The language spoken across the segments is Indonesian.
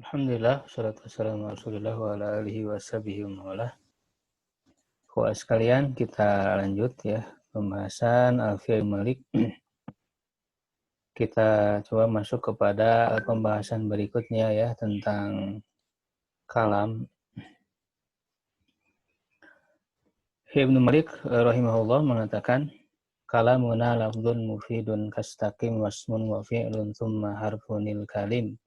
Alhamdulillah, salatu wassalamu ala Rasulillah wa ala alihi wa sahbihi wa mawalah. Ikhwah sekalian, kita lanjut ya pembahasan Alfiya Ibnu Malik. Kita coba masuk kepada pembahasan berikutnya ya tentang kalam. Ibnu Malik rahimahullah mengatakan, kalamuna lafdzun mufidun kastaqim wasmun wa fi'lun thumma harfunil kalim.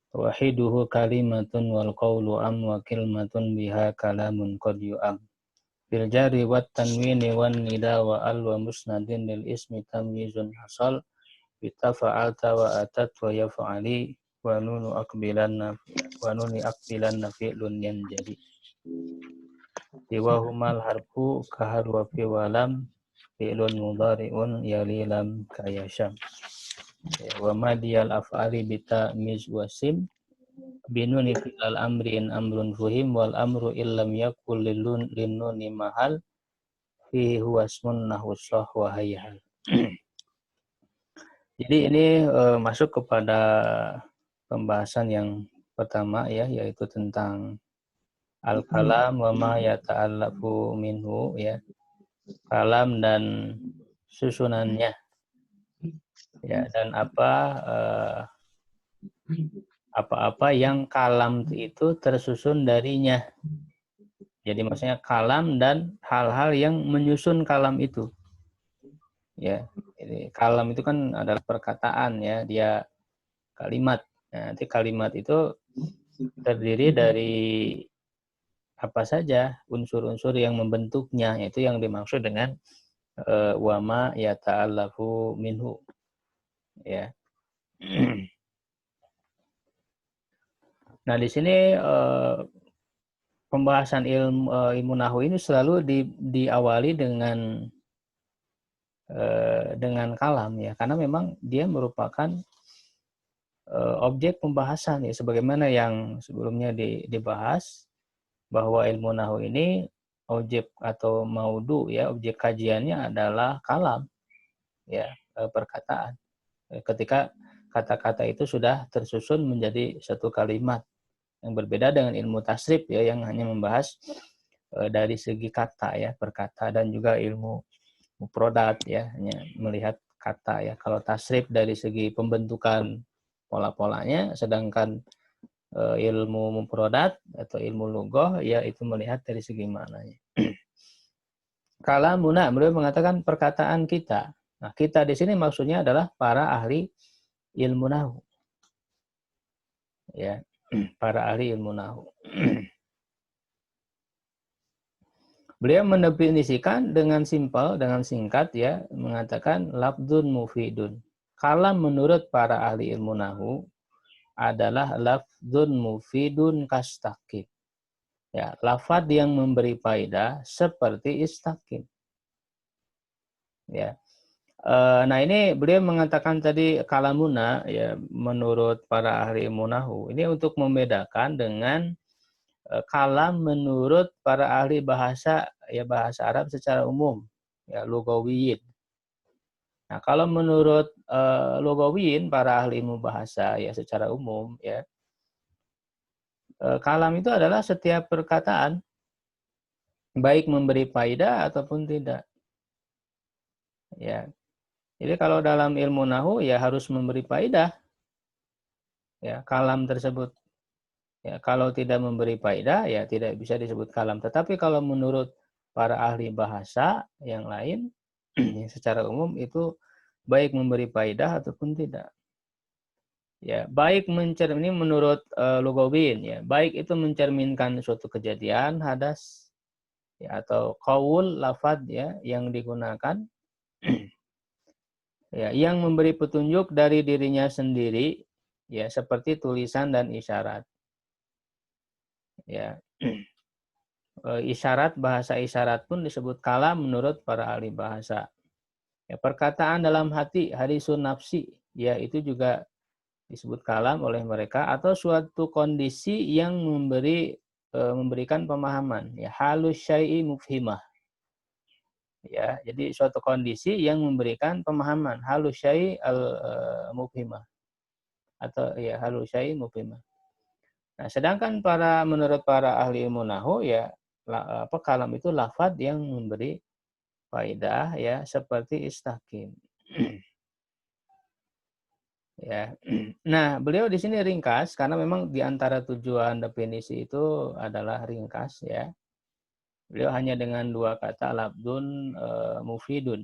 Wahiduhu kalimatun wal qawlu am wa kilmatun biha kalamun qad yu'am. Bil jari wat tanwini wan nida wa al wa musnadin lil ismi tamyizun hasal bita fa'alta wa atat wa yaf'ali wa nunu akbilan fi'lun yanjali diwahumal harfu kahar wa fi walam fi'lun mudhari'un yali lam kayasham wa madiyal af'ali bita miz wasim binuni fi'al amri in amrun fuhim wal amru illam yakul linnuni mahal fi huwa ismun nahwusah wa hayyahal. Jadi ini masuk kepada pembahasan yang pertama ya, yaitu tentang al-kalam wa ma yata'allafu minhu ya. Kalam dan susunannya. Ya, dan apa-apa yang kalam itu tersusun darinya. Jadi maksudnya kalam dan hal-hal yang menyusun kalam itu. Ya, jadi kalam itu kan adalah perkataan ya, dia kalimat. Nah, nanti kalimat itu terdiri dari apa saja unsur-unsur yang membentuknya, yaitu yang dimaksud dengan wama yata'allafu minhu. Ya. Nah, di sini pembahasan ilmu nahwu ini selalu diawali dengan kalam ya, karena memang dia merupakan objek pembahasan ya, sebagaimana yang sebelumnya dibahas bahwa ilmu nahwu ini objek atau maudu ya, objek kajiannya adalah kalam ya, perkataan. Ketika kata-kata itu sudah tersusun menjadi satu kalimat, yang berbeda dengan ilmu tasrif ya, yang hanya membahas dari segi kata ya, perkata, dan juga ilmu mufradat ya, hanya melihat kata ya. Kalau tasrif dari segi pembentukan pola-polanya, sedangkan ilmu mufradat atau ilmu lughah ya itu melihat dari segi maknanya. Kalamuna, beliau mengatakan perkataan kita. Nah, kita di sini maksudnya adalah para ahli ilmu nahwu. Ya, para ahli ilmu nahwu. Beliau mendefinisikan dengan simpel, dengan singkat ya, mengatakan lafdzun mufidun. Kalam menurut para ahli ilmu nahwu adalah lafdzun mufidun kastaqim. Ya, lafaz yang memberi faedah seperti istaqim. Ya. Nah, ini beliau mengatakan tadi kalamuna ya, menurut para ahli ilmu nahwu. Ini untuk membedakan dengan kalam menurut para ahli bahasa ya, bahasa Arab secara umum ya, lugawiyin. Nah, kalau menurut lugawiyin, para ahli ilmu bahasa ya secara umum ya, kalam itu adalah setiap perkataan baik memberi faedah ataupun tidak. Ya. Jadi kalau dalam ilmu nahwu ya harus memberi faedah ya kalam tersebut. Ya, kalau tidak memberi faedah ya tidak bisa disebut kalam. Tetapi kalau menurut para ahli bahasa yang lain secara umum itu baik memberi faedah ataupun tidak. Ya, baik ini menurut lugawin ya, baik itu mencerminkan suatu kejadian hadas ya, atau qaul lafad ya yang digunakan ya, yang memberi petunjuk dari dirinya sendiri ya, seperti tulisan dan isyarat. Ya. Isyarat, bahasa isyarat pun disebut kalam menurut para ahli bahasa. Ya, perkataan dalam hati, hadisun nafsi, ya itu juga disebut kalam oleh mereka, atau suatu kondisi yang memberikan pemahaman. Ya, halus syai'i mufhimah. Ya, jadi suatu kondisi yang memberikan pemahaman, halus syai'i al mufhimah, atau ya halus syai'i mufhimah. Nah, sedangkan menurut para ahli ilmu nahwu ya kalam itu lafadz yang memberi faidah ya seperti istaqim. Ya. Nah, beliau di sini ringkas karena memang di antara tujuan definisi itu adalah ringkas ya. Beliau hanya dengan dua kata labdun mufidun.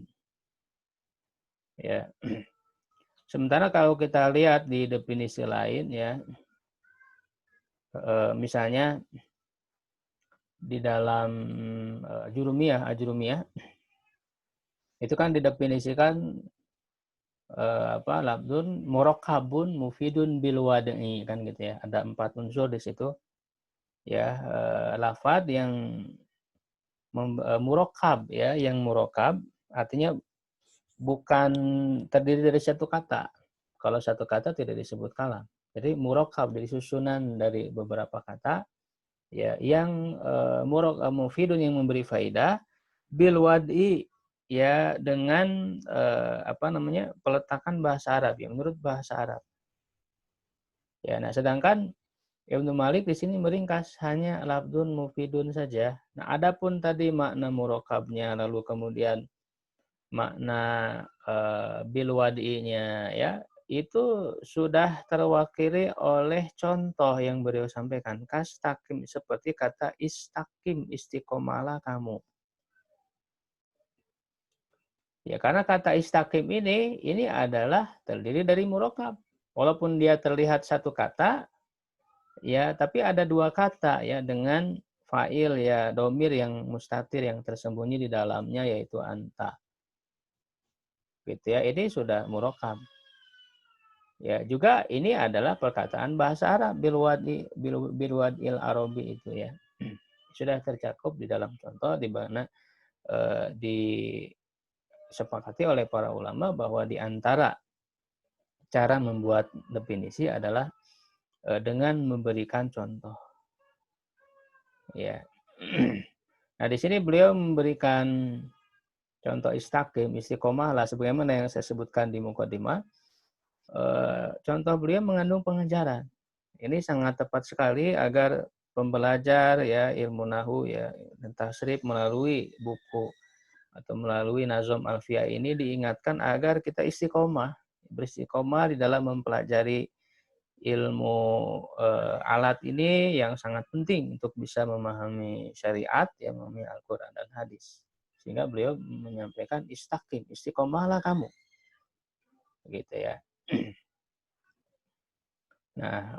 Ya. Sementara kalau kita lihat di definisi lain ya, misalnya di dalam ajrumiyah itu kan didefinisikan labdun murakkabun mufidun bil wada'i kan gitu ya. Ada 4 unsur di situ ya, lafadz yang murakkab ya, yang murakkab artinya bukan terdiri dari satu kata. Kalau satu kata tidak disebut kalam. Jadi murakkab dari susunan dari beberapa kata ya yang mufidun yang memberi faidah bil wad'i ya dengan peletakan bahasa Arab ya menurut bahasa Arab. Ya, nah sedangkan Ibnu Malik di sini meringkas hanya labdun mufidun saja. Nah, adapun tadi makna murakkabnya lalu kemudian makna bil wad'inya ya itu sudah terwakili oleh contoh yang beliau sampaikan. Kastaqim seperti kata istaqim, istiqomalah kamu. Ya karena kata istaqim ini adalah terdiri dari murakkab. Walaupun dia terlihat satu kata, ya tapi ada dua kata ya dengan fa'il ya domir yang mustatir yang tersembunyi di dalamnya yaitu anta. Gitu ya, ini sudah murakkab. Ya, juga ini adalah perkataan bahasa Arab bil wad'il arabi itu ya. Sudah tercakup di dalam contoh di mana disepakati oleh para ulama bahwa di antara cara membuat definisi adalah dengan memberikan contoh. Ya. Nah, di sini beliau memberikan contoh istaqim, istiqomah lah sebagaimana yang saya sebutkan di mukadimah. Contoh beliau mengandung pengajaran. Ini sangat tepat sekali agar pembelajar ya ilmu nahwu ya dan tasrif melalui buku atau melalui Nazom Alfiyah ini diingatkan agar kita beristiqomah di dalam mempelajari ilmu alat ini yang sangat penting untuk bisa memahami syariat, yang memahami Al-Quran dan hadis. Sehingga beliau menyampaikan istaqim, istiqomahlah kamu. Begitu ya. Nah,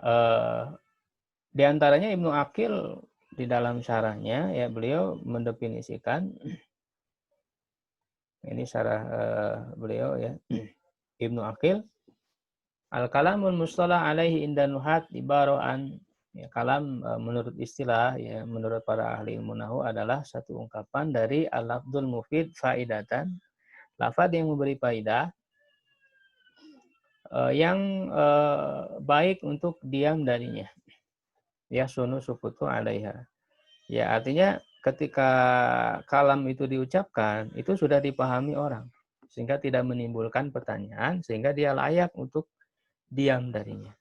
di antaranya Ibnu Aqil di dalam syarahnya ya beliau mendefinisikan ini syarah beliau ya Ibnu Aqil al-kalamul mustalah alaihi inda nuhat ibaraan ya, kalam menurut istilah ya menurut para ahli ilmu nahwu adalah satu ungkapan dari al-lafdzul mufid faidatan, lafaz yang memberi faidah yang baik untuk diam darinya. Ya sunu sukutu alaiha. Ya artinya ketika kalam itu diucapkan itu sudah dipahami orang sehingga tidak menimbulkan pertanyaan sehingga dia layak untuk diam darinya.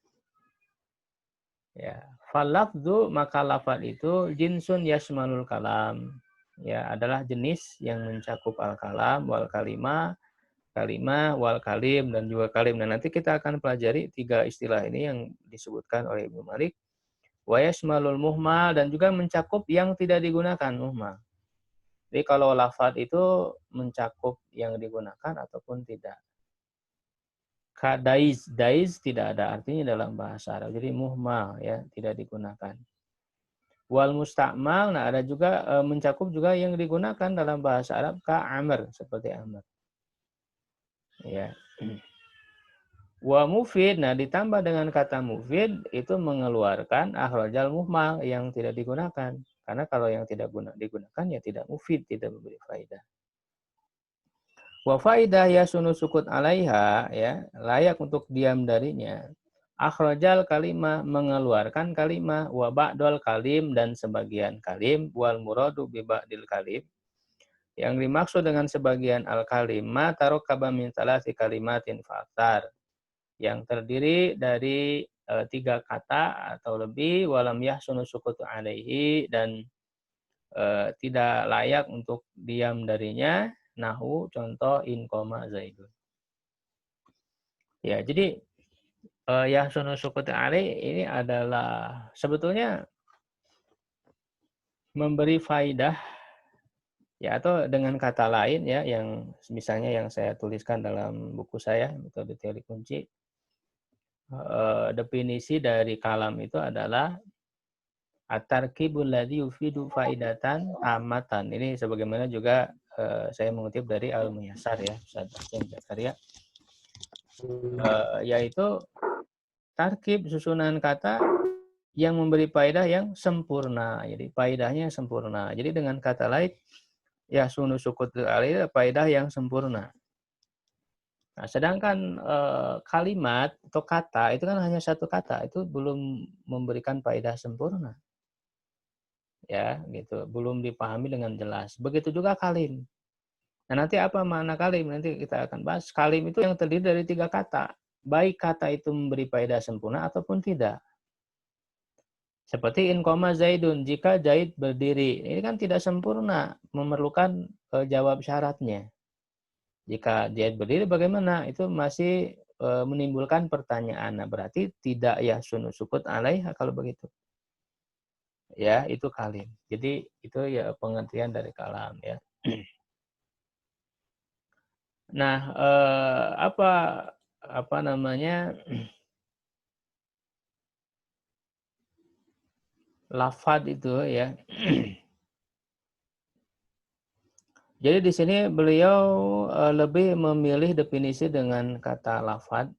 Ya, falafdu maka lafal itu jinsun yasmalul kalam. Ya, adalah jenis yang mencakup al-kalam wal kalimah wal kalim dan juga kalim. Dan nanti kita akan pelajari 3 istilah ini yang disebutkan oleh Ibnu Malik. Wa yasmalul muhmal dan juga mencakup yang tidak digunakan muhmal. Jadi kalau lafaz itu mencakup yang digunakan ataupun tidak. Daiz tidak ada artinya dalam bahasa Arab. Jadi muhmal ya, tidak digunakan. Wal musta'mal, nah ada juga mencakup juga yang digunakan dalam bahasa Arab ka amr seperti amr. Ya. Wa mufid, nah ditambah dengan kata mufid itu mengeluarkan akhrajal muhmal yang tidak digunakan. Karena kalau yang tidak digunakan ya tidak mufid, tidak memberi faidah. Wa faidah ya sunu sukut alaiha ya, layak untuk diam darinya. Akhrajal kalimah mengeluarkan kalimah wa ba'dal kalim dan sebagian kalim wal muradu bi ba'dil kalim. Yang dimaksud dengan sebagian al-kalim ma tarokkaba min salasi kalimatin fa'tar. Yang terdiri dari 3 kata atau lebih, walam yahsunu sukutu alaihi, dan tidak layak untuk diam darinya, nahu contoh in koma zaidun. Ya, jadi yahsunu sukutu alaihi ini adalah sebetulnya memberi faidah, ya, atau dengan kata lain ya, yang misalnya yang saya tuliskan dalam buku saya, metode teori kunci, definisi dari kalam itu adalah at-tarkibul ladzi yufidu faidatan amatan. Ini sebagaimana juga saya mengutip dari Al-Muyassar ya, Ustaz Hasyim Zakaria, yaitu tarkib susunan kata yang memberi faedah yang sempurna. Jadi faedahnya sempurna. Jadi dengan kata lain, ya sunu sukut alih faedah yang sempurna. Nah, sedangkan kalimat atau kata itu kan hanya satu kata, itu belum memberikan faedah sempurna. Ya, gitu. Belum dipahami dengan jelas. Begitu juga kalim. Nah, nanti apa makna kalim? Nanti kita akan bahas. Kalim itu yang terdiri dari 3 kata. Baik kata itu memberi faedah sempurna ataupun tidak. Seperti in koma zaidun, jika Zaid berdiri. Ini kan tidak sempurna, memerlukan jawab syaratnya. Jika Zaid berdiri bagaimana? Itu masih menimbulkan pertanyaan. Nah, berarti tidak ya sunu sukut alaiha kalau begitu. Ya, itu kalim. Jadi itu ya pengertian dari kalam ya. Nah, apa namanya, lafad itu ya. Jadi di sini beliau lebih memilih definisi dengan kata lafad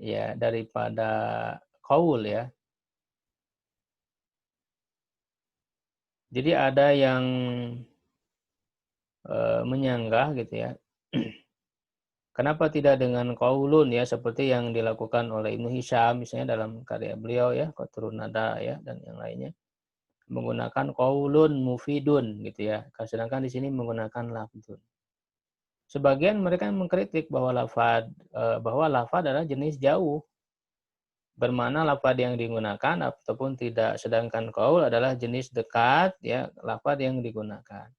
ya daripada qaul ya. Jadi ada yang menyanggah gitu ya. Kenapa tidak dengan qaulun ya, seperti yang dilakukan oleh Ibnu Hisham misalnya dalam karya beliau ya, Qatrun Nada ya, dan yang lainnya. Menggunakan qaulun mufidun gitu ya. Sedangkan di sini menggunakan lafdun. Sebagian mereka mengkritik bahwa lafad adalah jenis jauh. Bermana lafad yang digunakan ataupun tidak, sedangkan qaul adalah jenis dekat ya, lafad yang digunakan.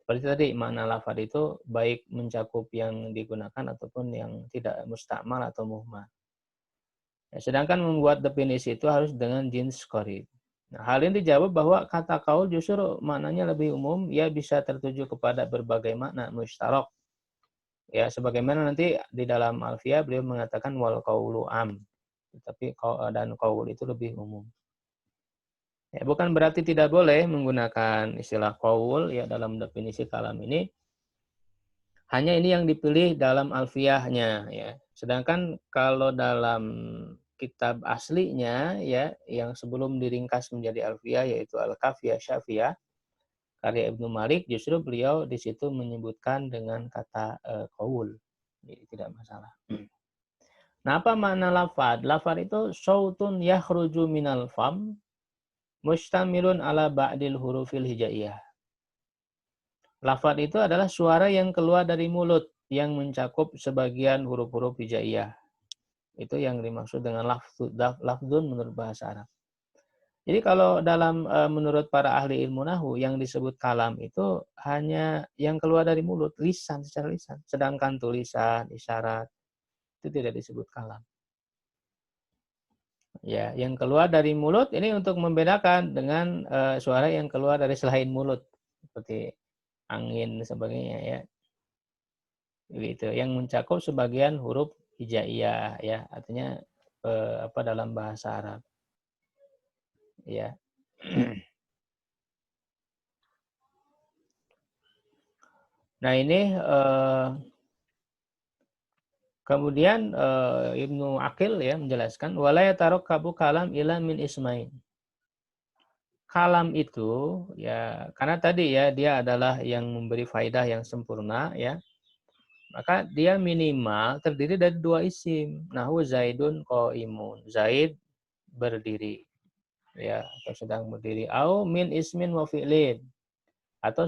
Seperti tadi, makna lafad itu baik mencakup yang digunakan ataupun yang tidak, mustakmal atau muhmal. Ya, sedangkan membuat definisi itu harus dengan jins qarib. Nah, hal ini dijawab bahwa kata qaul justru maknanya lebih umum, ia bisa tertuju kepada berbagai makna mustarok. Ya, sebagaimana nanti di dalam Alfiyah beliau mengatakan wal qaulu am. Tapi dan qaul itu lebih umum. Ya, bukan berarti tidak boleh menggunakan istilah qaul ya dalam definisi kalam ini. Hanya ini yang dipilih dalam alfiyahnya ya. Sedangkan kalau dalam kitab aslinya ya yang sebelum diringkas menjadi alfiyah yaitu Al-Kafiyah Syafiyah karya Ibnu Malik, justru beliau di situ menyebutkan dengan kata qaul. Jadi tidak masalah. Nah, apa makna lafad? Lafad itu sautun yakhruju minal fam mustamilun ala ba'dil hurufil hijaiyah. Lafad itu adalah suara yang keluar dari mulut yang mencakup sebagian huruf-huruf hijaiyah. Itu yang dimaksud dengan lafdun menurut bahasa Arab. Jadi kalau dalam menurut para ahli ilmu nahwu yang disebut kalam itu hanya yang keluar dari mulut, lisan, secara lisan. Sedangkan tulisan, isyarat itu tidak disebut kalam. Ya, yang keluar dari mulut ini untuk membedakan dengan suara yang keluar dari selain mulut seperti angin dan sebagainya ya. Gitu, yang mencakup sebagian huruf hijaiyah ya, artinya dalam bahasa Arab. Ya. Nah, ini kemudian Ibnu Aqil ya menjelaskan wala yatarakabu kalam ila min ismain. Kalam itu ya karena tadi ya dia adalah yang memberi faidah yang sempurna ya. Maka dia minimal terdiri dari 2 isim. Nahu Zaidun qaimun. Zaid berdiri. Ya, atau sedang berdiri. Au min ismin wa fi'lin. Atau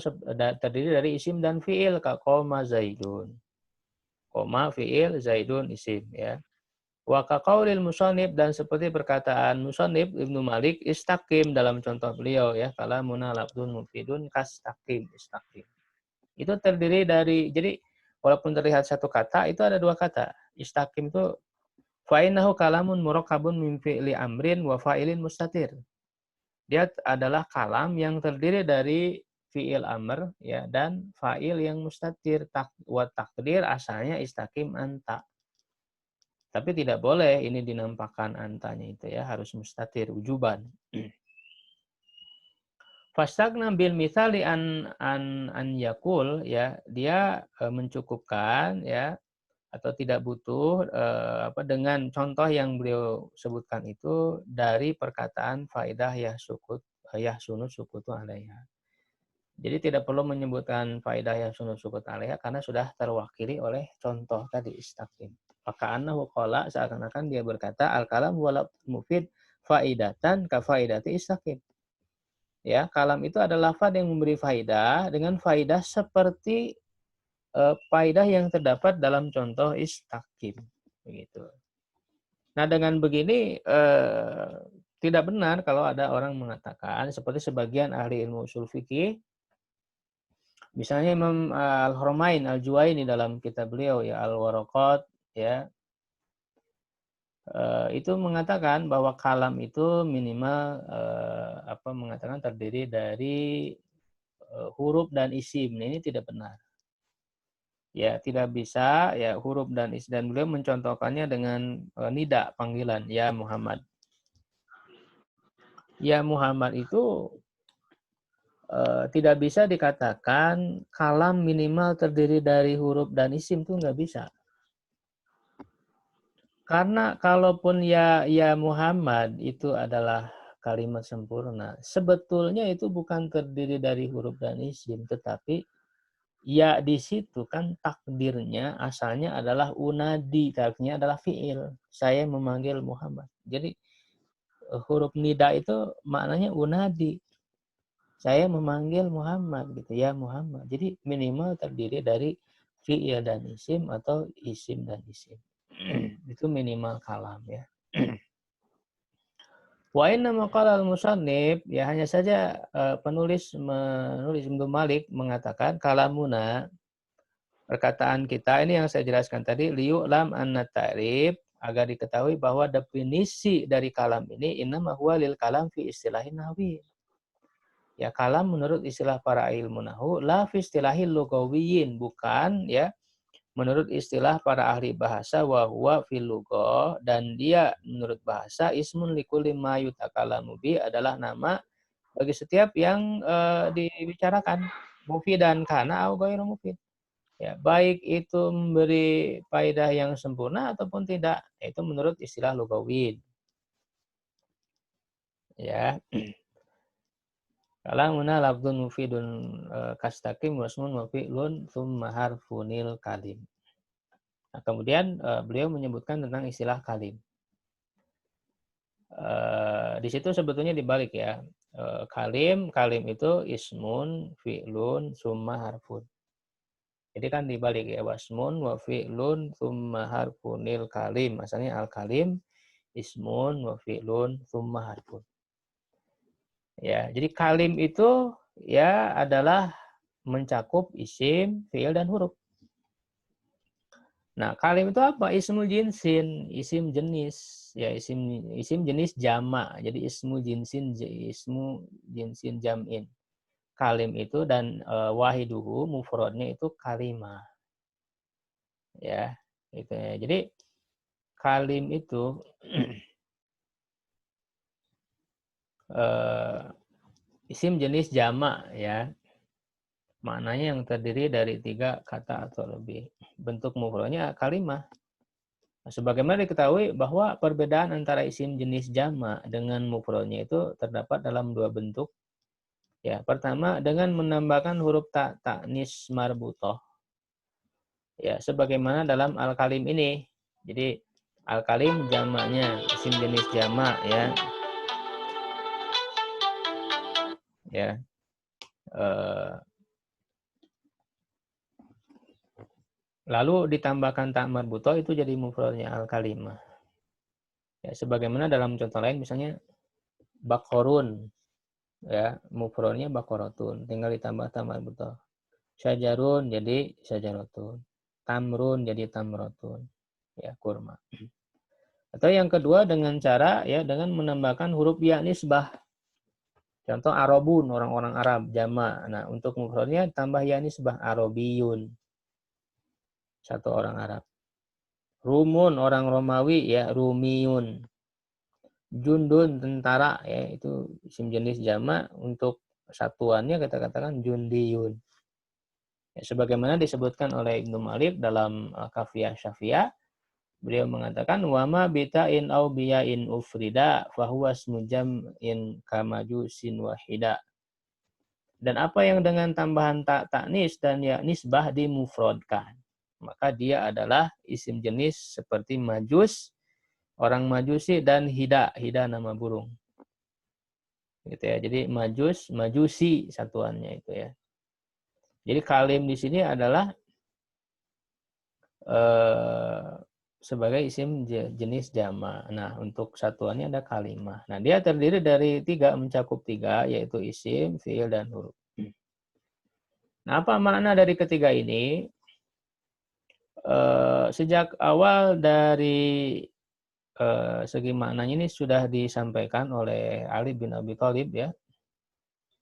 terdiri dari isim dan fi'il. Ka qoma Zaidun. Qoma fi'il, Zaidun isim ya. Wa kaqaulil musannif, dan seperti perkataan musannif Ibnu Malik, istaqim dalam contoh beliau ya, kalamuna lafdun mufidun kastaqim, istaqim. Itu terdiri dari, jadi walaupun terlihat satu kata, itu ada dua kata. Istaqim itu fa'innahu kalamun murakkabun min fi'li amrin wa fa'ilin mustatir. Dia adalah kalam yang terdiri dari fi'il amr ya dan fa'il yang mustatir. Wa takdir asalnya istaqim anta. Tapi tidak boleh ini dinampakkan antanya itu ya, harus mustatir wujuban. Fastagna bil misali an yakul ya, dia mencukupkan ya, atau tidak butuh dengan contoh yang beliau sebutkan itu dari perkataan faidah yahsunu sukutu alaiha. Jadi tidak perlu menyebutkan faidah yahsunu sukutu alaiha karena sudah terwakili oleh contoh tadi istaqim. Maka annahu qala, seakan-akan dia berkata al kalam wala mufid faidatan ka faidati istaqim. Ya, kalam itu adalah lafaz yang memberi faidah dengan faidah seperti faidah yang terdapat dalam contoh istaqim, begitu. Nah, dengan begini tidak benar kalau ada orang mengatakan seperti sebagian ahli ilmu usul fikih, misalnya Imam Al-Haramain Al-Juwaini dalam kitab beliau ya Al-Waraqat ya, itu mengatakan bahwa kalam itu minimal mengatakan terdiri dari huruf dan isim. Nah, ini tidak benar. Ya, tidak bisa ya huruf dan isim, dan beliau mencontohkannya dengan nida, panggilan ya Muhammad. Ya Muhammad itu tidak bisa dikatakan kalam minimal terdiri dari huruf dan isim, itu nggak bisa. Karena kalaupun ya Muhammad itu adalah kalimat sempurna, sebetulnya itu bukan terdiri dari huruf dan isim, tetapi ya di situ kan takdirnya asalnya adalah unadi, takdirnya adalah fiil. Saya memanggil Muhammad. Jadi huruf nida itu maknanya unadi. Saya memanggil Muhammad gitu ya Muhammad. Jadi minimal terdiri dari fiil dan isim atau isim dan isim. Itu minimal kalam ya. Wa inna maqala al-musannif, ya hanya saja penulis Ibnu Malik mengatakan kalamuna, perkataan kita ini yang saya jelaskan tadi, liyu'lam anna ta'rif, agar diketahui bahwa definisi dari kalam ini innama huwa lil kalam fi istilahin nahwi. Ya, kalam menurut istilah para ilmu nahwu la fi istilahil lugawiyyin, bukan ya menurut istilah para ahli bahasa, wa huwa fil lughah, dan dia menurut bahasa ismun likulli ma yutakalamu bi, adalah nama bagi setiap yang dibicarakan, mufidan kana au ghairu mufid. Ya, baik itu memberi faedah yang sempurna ataupun tidak, itu menurut istilah lughawiyyin. Ya. Kalamuna lafdun mufidun kastaqim wasmun wa fi'lun tsumma harfunil kalim. Nah, kemudian beliau menyebutkan tentang istilah kalim. Di situ sebetulnya dibalik ya. Kalim itu ismun, fi'lun, summa harfun. Jadi kan dibalik ya, wasmun wa fi'lun summa harfunil kalim. Asalnya al-kalim ismun wa fi'lun summa harfun. Ya, jadi kalim itu ya adalah mencakup isim, fi'il, dan huruf. Nah, kalim itu apa? Ismul jinsin, isim jenis. Ya, isim jenis jama'. Jadi ismu jinsin jam'in. Kalim itu dan wahiduhu mufradnya itu kalimah. Ya, gitu ya. Jadi kalim itu isim jenis jama' ya. Maknanya yang terdiri dari 3 kata atau lebih. Bentuk mufradnya kalimah. Nah, sebagaimana diketahui bahwa perbedaan antara isim jenis jama' dengan mufradnya itu terdapat dalam 2 bentuk. Ya, pertama dengan menambahkan huruf ta'nis marbutah. Ya, sebagaimana dalam al-kalim ini. Jadi al-kalim jamaknya isim jenis jama' ya. Ya. Lalu ditambahkan ta' marbutah, itu jadi mufradnya al-kalimah. Ya, sebagaimana dalam contoh lain misalnya bakorun, ya mufrodnya bakorotun, tinggal ditambah betul. Syajarun jadi syajarotun, tamrun jadi tamrotun, ya kurma. Atau yang kedua dengan cara ya dengan menambahkan huruf ya nisbah. Contoh arabun, orang-orang Arab, jama. Nah, untuk mufradnya tambah ya nisbah, arabiyun, satu orang Arab. Rumun, orang Romawi, ya rumiyun. Jundun, tentara, ya itu isim jenis jama. Untuk satuannya kita katakan jundiyun. Ya, sebagaimana disebutkan oleh Ibnu Malik dalam Kafiyah Syafiyah, beliau mengatakan wama bita'in au biya'in ufrida fahuwa ismu jam'in kamajusin wahida. Dan apa yang dengan tambahan tak taknis dan ya nisbah dimufrodkan, maka dia adalah isim jenis seperti majus, orang majusi, dan hida, hida nama burung. Gitu ya. Jadi majus, majusi satuannya itu ya. Jadi kalim di sini adalah sebagai isim jenis jama. Nah, untuk satuannya ada kalimah. Nah, dia terdiri dari tiga, mencakup tiga, yaitu isim, fiil, dan huruf. Nah, apa makna dari ketiga ini? Sejak awal dari segi maknanya ini sudah disampaikan oleh Ali bin Abi Thalib ya,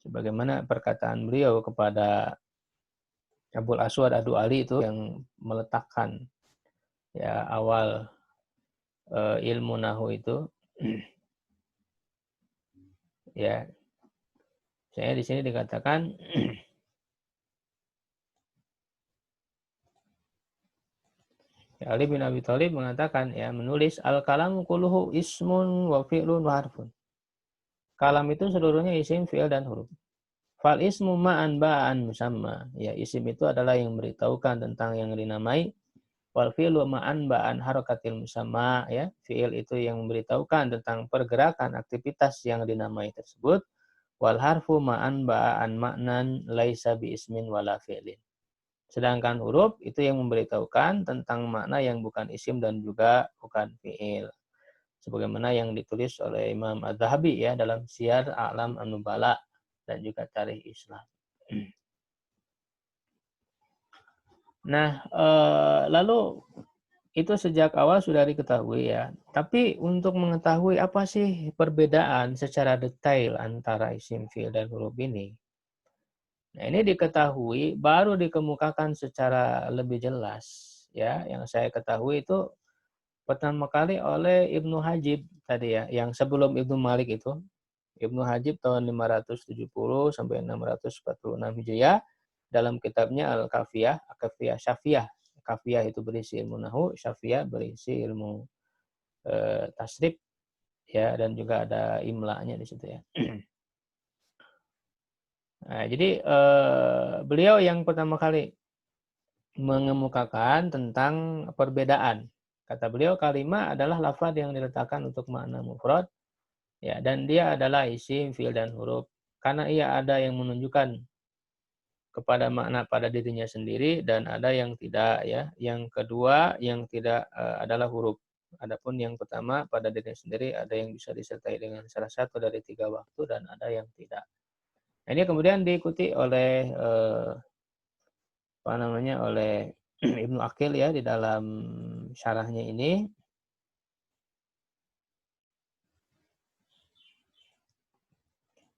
sebagaimana perkataan beliau kepada Abul Aswad Adu Ali itu yang meletakkan ya awal ilmu nahu itu. Ya, saya di sini dikatakan Ali bin Abi Thalib mengatakan ya menulis al-kalamu kulluhu ismun wa fi'lun wa harfun. Kalam itu seluruhnya isim, fi'il, dan huruf. Fal ismu ma'an ba'an musamma. Ya, isim itu adalah yang memberitahukan tentang yang dinamai. Wal fi'lu ma'an ba'an harakatil musamma. Ya, fi'il itu yang memberitahukan tentang pergerakan aktivitas yang dinamai tersebut. Wal harfu ma'an ba'an ma'nan laisa bi ismin wala fi'lin. Sedangkan huruf itu yang memberitahukan tentang makna yang bukan isim dan juga bukan fi'il. Sebagaimana yang ditulis oleh Imam Az-Zahabi ya dalam Syiar A'lam An-Nubala dan juga Tarikh Islam. Nah, lalu itu sejak awal sudah diketahui ya. Tapi untuk mengetahui apa sih perbedaan secara detail antara isim, fi'il, dan huruf ini, nah ini diketahui baru dikemukakan secara lebih jelas ya. Yang saya ketahui itu pertama kali oleh Ibnu Hajib tadi ya, yang sebelum Ibnu Malik itu. Ibnu Hajib tahun 570 sampai 646 Hijriah dalam kitabnya Al-Kafiyah, Kafiyah Syafiyah. Kafiyah itu berisi ilmu nahu, Syafiyah berisi ilmu tasrif ya, dan juga ada imla'nya di situ ya. Nah, jadi beliau yang pertama kali mengemukakan tentang perbedaan. Kata beliau kalimah adalah lafaz yang diletakkan untuk makna mufrad ya, dan dia adalah isim, fi'il, dan huruf karena ia ada yang menunjukkan kepada makna pada dirinya sendiri dan ada yang tidak ya. Yang kedua yang tidak adalah huruf. Adapun yang pertama pada dirinya sendiri ada yang bisa disertai dengan salah satu dari tiga waktu dan ada yang tidak. Nah, ini kemudian diikuti oleh apa namanya oleh Ibnu Aqil ya di dalam syarahnya ini.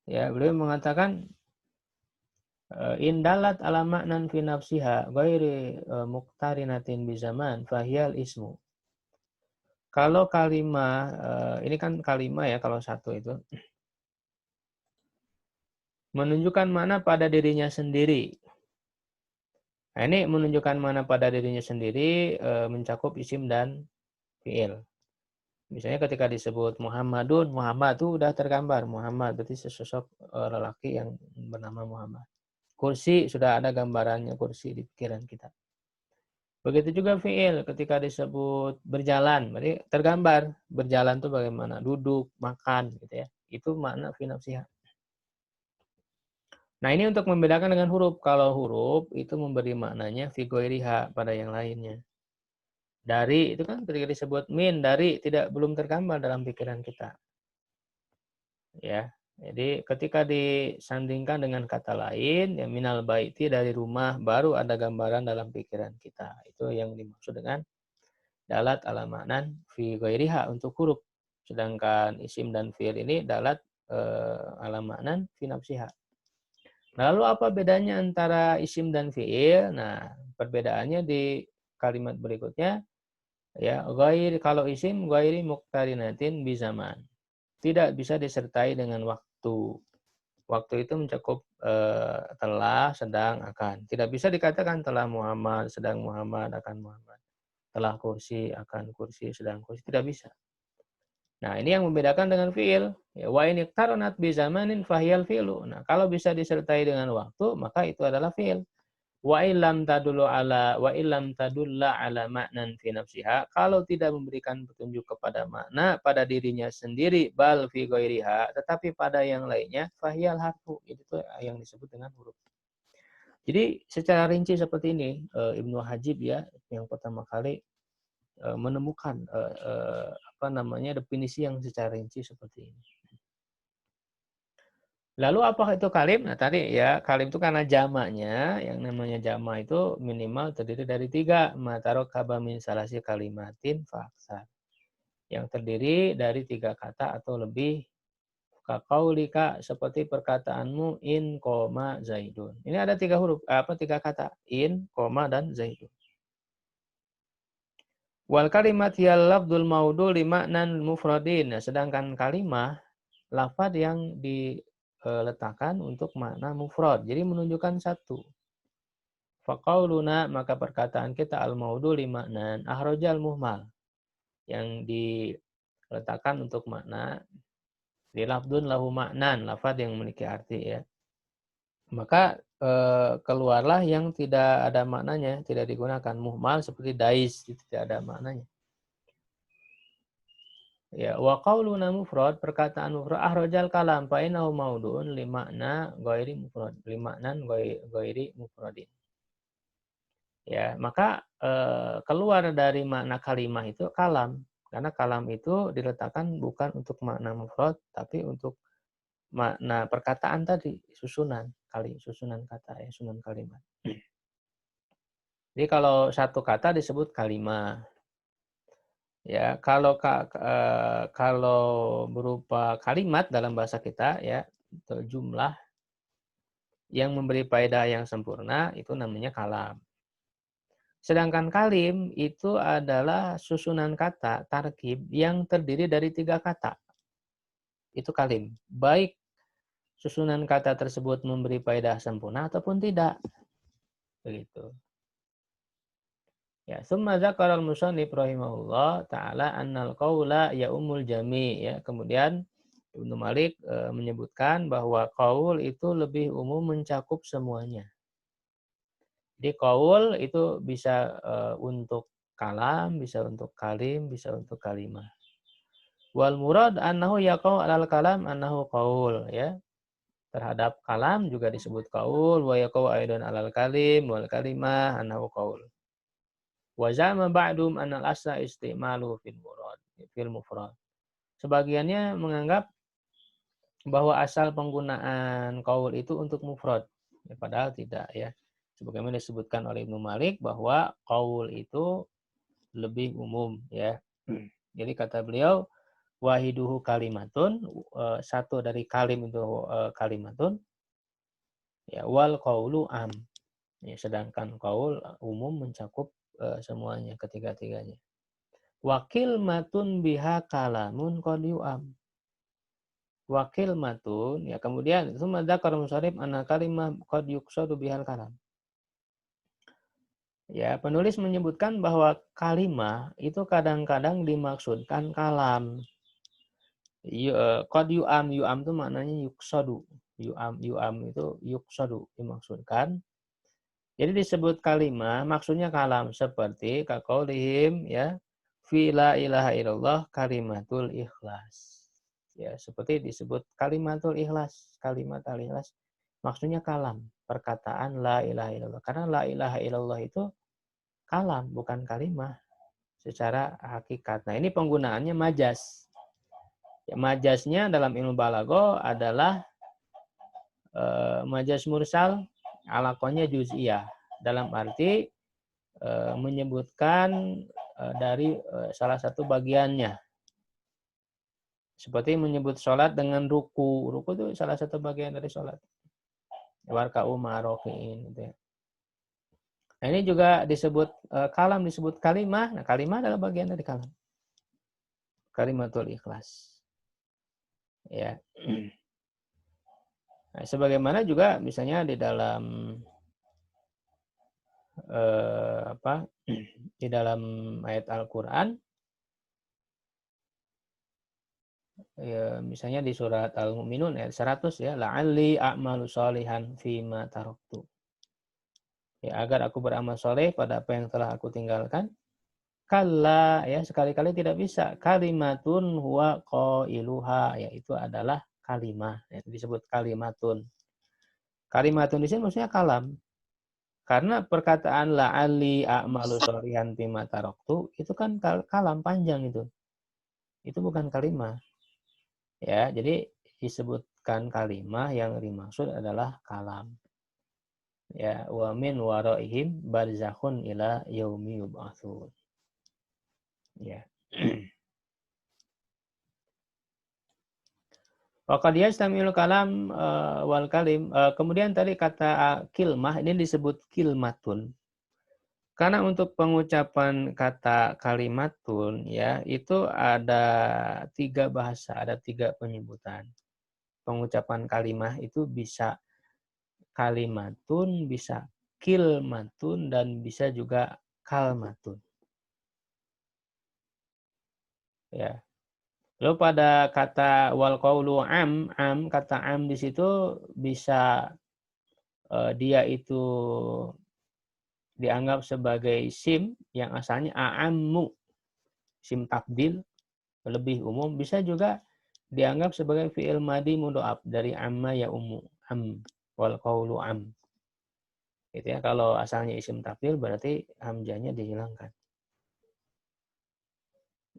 Ya, beliau mengatakan indalat ala ma'nan fi nafsiha ghairi muqtarinatin bi zaman fahiyal ismu. Kalau kalimah ini kan kalimah ya kalau satu itu menunjukkan mana pada dirinya sendiri. Nah, ini menunjukkan mana pada dirinya sendiri mencakup isim dan fiil. Misalnya ketika disebut Muhammadun, Muhammad itu udah tergambar. Muhammad berarti sesosok lelaki yang bernama Muhammad. Kursi sudah ada gambarannya kursi di pikiran kita. Begitu juga fiil ketika disebut berjalan, berarti tergambar berjalan itu bagaimana, duduk, makan gitu ya. Itu makna fi nafsiha. Nah, ini untuk membedakan dengan huruf. Kalau huruf itu memberi maknanya fi ghairiha pada yang lainnya. Dari itu kan ketika disebut min, dari belum tergambar dalam pikiran kita. Ya. Jadi ketika disandingkan dengan kata lain, ya minal baiti dari rumah, baru ada gambaran dalam pikiran kita. Itu yang dimaksud dengan dalat ala maknan fi ghairiha untuk huruf. Sedangkan isim dan fi'il ini dalat ala maknan fi nafsiha. Lalu apa bedanya antara isim dan fi'il? Nah, perbedaannya di kalimat berikutnya. Ya, kalau isim ghairi muqtarinatin bi zaman. Tidak bisa disertai dengan waktu. Waktu itu mencakup telah, sedang, akan. Tidak bisa dikatakan telah Muhammad, sedang Muhammad, akan Muhammad. Telah kursi, akan kursi, sedang kursi. Tidak bisa. Nah, ini yang membedakan dengan fi'il. Ya, wa in iqtaranat bi zamanin fahiyal fi'lu. Nah, kalau bisa disertai dengan waktu, maka itu adalah fi'il. Wa illam tadulla ala ma'nan fi nafsiha, kalau tidak memberikan petunjuk kepada makna pada dirinya sendiri, bal fi ghairiha, tetapi pada yang lainnya, fahiyal harfu, itu yang disebut dengan huruf. Jadi secara rinci seperti ini Ibnu Hajib ya yang pertama kali menemukan definisi yang secara rinci seperti ini. Lalu apakah itu kalim? Nah tadi ya kalim itu karena jamaknya, yang namanya jamak itu minimal terdiri dari 3. Matarok kabamin salasi kalimatin faksa. Yang terdiri dari 3 kata atau lebih. Kakaulika seperti perkataanmu in, koma, zaidun. Ini ada 3 huruf, 3 kata. In, koma, dan zaidun. Wal kalimat hiyal lafdul maudu limaknan mufradin. Nah, sedangkan kalimah lafad yang diletakkan untuk makna mufrad. Jadi menunjukkan satu. Faqauluna maka perkataan kita al-maudu li maknan ahrojal muhmal. Yang diletakkan untuk makna di lafdun lahu maknan. Lafad yang memiliki arti ya. Maka keluarlah yang tidak ada maknanya. Tidak digunakan. Muhmal seperti dais. Tidak ada maknanya. Ya, wa qauluna mufrad, perkataan mufrad ahrajal kalam fa innahu maudun li makna ghairi mufrad, li maknan ghairi mufradin. Ya, maka keluar dari makna kalimah itu kalam, karena kalam itu diletakkan bukan untuk makna mufrad tapi untuk makna perkataan tadi, susunan kata ya, susunan kalimat. Jadi kalau satu kata disebut kalimah. Ya, kalau berupa kalimat dalam bahasa kita ya, jumlah yang memberi faedah yang sempurna itu namanya kalam. Sedangkan kalim itu adalah susunan kata tarkib yang terdiri dari 3 kata. Itu kalim. Baik susunan kata tersebut memberi faedah sempurna ataupun tidak. Begitu. Ya, summa dzakara al-musannif rahimahullah taala annal qaula ya umul jami ya. Kemudian Ibnu Malik menyebutkan bahwa qaul itu lebih umum mencakup semuanya. Jadi qaul itu bisa untuk kalam, bisa untuk kalim, bisa untuk kalimah. Wal murad annahu yaqau 'alal kalam annahu qaul ya. Terhadap kalam juga disebut qaul wa yaqau aidan 'alal kalim wal kalimah annahu qaul. Wa zama ba'dum anal asla istimalu fil mufrad. Sebagiannya menganggap bahwa asal penggunaan qaul itu untuk mufrad. Ya, padahal tidak ya. Sebagaimana disebutkan oleh Ibnu Malik bahwa qaul itu lebih umum ya. Jadi kata beliau wahiduhu kalimatun, satu dari kalim itu kalimatun ya, wal qaulu am. Ya, sedangkan qaul umum mencakup semuanya, ketiga-tiganya. Wakil matun biha kalamun qad yu'am. Wakil matun ya, kemudian summa dzakara musarrif anna kalimah qad yuqsadu bihal kalam. Ya, penulis menyebutkan bahwa kalimah itu kadang-kadang dimaksudkan kalam. Qad yu'am, yu'am itu maknanya yuqsadu. Yu'am itu yuqsadu dimaksudkan. Jadi disebut kalimah maksudnya kalam seperti kaqaulihim ya fi la ilaha illallah kalimatul ikhlas. Ya, seperti disebut kalimatul ikhlas, kalimat al-ikhlas maksudnya kalam, perkataan la ilaha illallah. Karena la ilaha illallah itu kalam bukan kalimah. secara hakikat. Nah, ini penggunaannya majas. Ya, majasnya dalam ilmu balaghah adalah majas mursal, alakonya juz'iyah. Dalam arti menyebutkan dari salah satu bagiannya. Seperti menyebut sholat dengan ruku. Ruku itu salah satu bagian dari sholat. Warka'u ma'rofi'in. Gitu ya. Nah, ini juga disebut kalam, disebut kalimah. Nah, kalimah adalah bagian dari kalam. Kalimatul ikhlas. Ya. Nah, sebagaimana juga misalnya di dalam di dalam ayat Al-Qur'an, ya, misalnya di surat Al-Mu'minun ayat 100 ya, la'alli a'malu sholihan fima taraktu. Ya, agar aku beramal soleh pada apa yang telah aku tinggalkan. Kalla, ya, sekali-kali tidak bisa. Kalimatun huwa qailuha, yaitu adalah kalimah. Ya, disebut kalimatun. Kalimatun di sini maksudnya kalam. Karena perkataan la'alli a'malu sholihan fima taraktu itu kan kalam panjang itu. Itu bukan kalimah. Ya, jadi disebutkan kalimah yang dimaksud adalah kalam. Ya, wa min waraihim barzakhun ila yaumi yub'atsun. Ya. Waqad yastamilu kalam wal kalim. Kemudian tadi kata kilmah ini disebut kilmatun. Karena untuk pengucapan kata kalimatun ya itu ada 3 bahasa, ada 3 penyebutan. Pengucapan kalimah itu bisa kalimatun, bisa kilmatun, dan bisa juga kalmatun. Ya. Lalu pada kata wal qaulu kata am di situ bisa dia itu dianggap sebagai sim yang asalnya a'ammu, sim tabdil, lebih umum, bisa juga dianggap sebagai fi'il madi mudha'af dari amma ya ummu, am, wal qaulu am. Gitu ya, kalau asalnya isim tabdil berarti hamzahnya dihilangkan.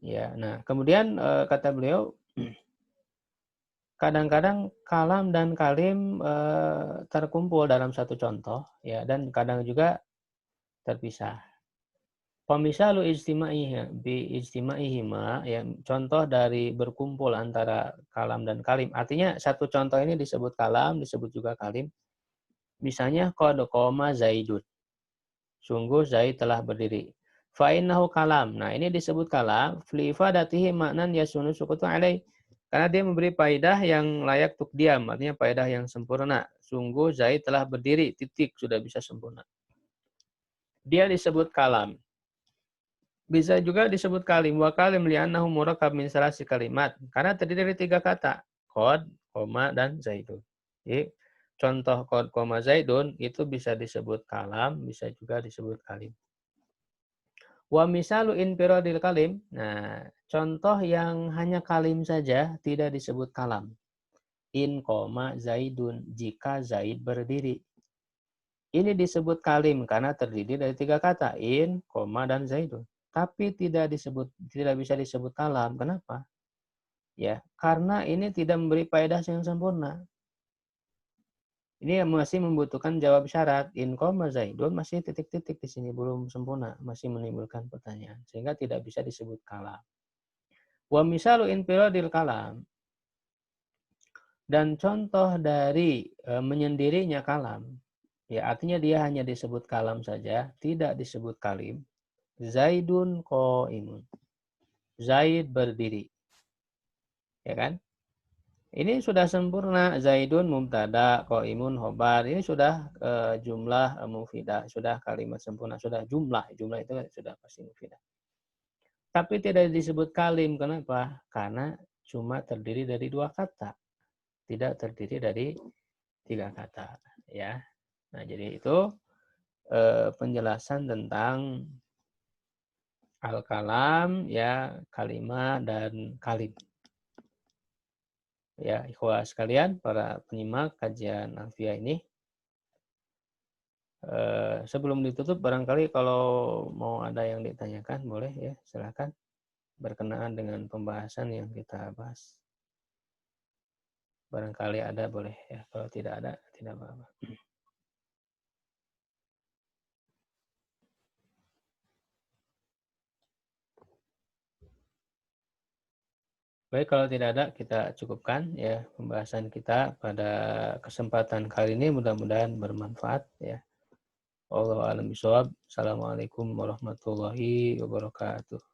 Ya, nah kemudian kata beliau kadang-kadang kalam dan kalim terkumpul dalam satu contoh ya, dan kadang juga terpisah. Pemisalu ijtima'ihima ya, contoh dari berkumpul antara kalam dan kalim. Artinya satu contoh ini disebut kalam, disebut juga kalim. Misalnya qad qoma Zaidun. Sungguh Zaid telah berdiri. Fa innahu kalam. Nah, ini disebut kalam fi ifadatihi maknan yasunu sukutu alai. Karena dia memberi faedah yang layak untuk diam, artinya faedah yang sempurna. Sungguh Zaid telah berdiri, titik, sudah bisa sempurna. Dia disebut kalam. Bisa juga disebut kalim. Wa kalim li'annahu murakkab min salasi kalimat. Karena terdiri dari 3 kata. Qad, koma, dan zaidun. Jadi, contoh qad, koma, zaidun itu bisa disebut kalam, bisa juga disebut kalim. Wa misalu infiradil kalim. Nah, contoh yang hanya kalim saja tidak disebut kalam. In, koma, zaidun. Jika Zaid berdiri. Ini disebut kalim karena terdiri dari 3 kata. In, koma, dan zaidun. Tapi tidak bisa disebut kalam. Kenapa? Ya, karena ini tidak memberi faedah yang sempurna. Ini masih membutuhkan jawab syarat. In koma zaidun masih titik-titik di sini belum sempurna, masih menimbulkan pertanyaan sehingga tidak bisa disebut kalam. Wa misalu infiradil kalam, dan contoh dari menyendirinya kalam, ya artinya dia hanya disebut kalam saja, tidak disebut kalim. Zaidun qaimun. Zaid berdiri. Ya kan? Ini sudah sempurna. Zaidun mubtada, qaimun khobar. Ini sudah jumlah mufidah, sudah kalimat sempurna, sudah jumlah. Jumlah itu sudah pasti mufidah. Tapi tidak disebut kalim. Kenapa? Karena cuma terdiri dari 2 kata. Tidak terdiri dari 3 kata, ya. Nah, jadi itu penjelasan tentang al-kalam, ya, kalimah dan kalim. Ya, ikhwah sekalian, para penyimak kajian Alfiah ini. Sebelum ditutup, barangkali kalau mau ada yang ditanyakan, boleh ya, silakan. Berkenaan dengan pembahasan yang kita bahas. Barangkali ada, boleh ya. Kalau tidak ada, tidak apa-apa. Baik, kalau tidak ada, kita cukupkan ya pembahasan kita pada kesempatan kali ini. Mudah-mudahan bermanfaat ya. Wallahu a'lam bishawab. Assalamualaikum warahmatullahi wabarakatuh.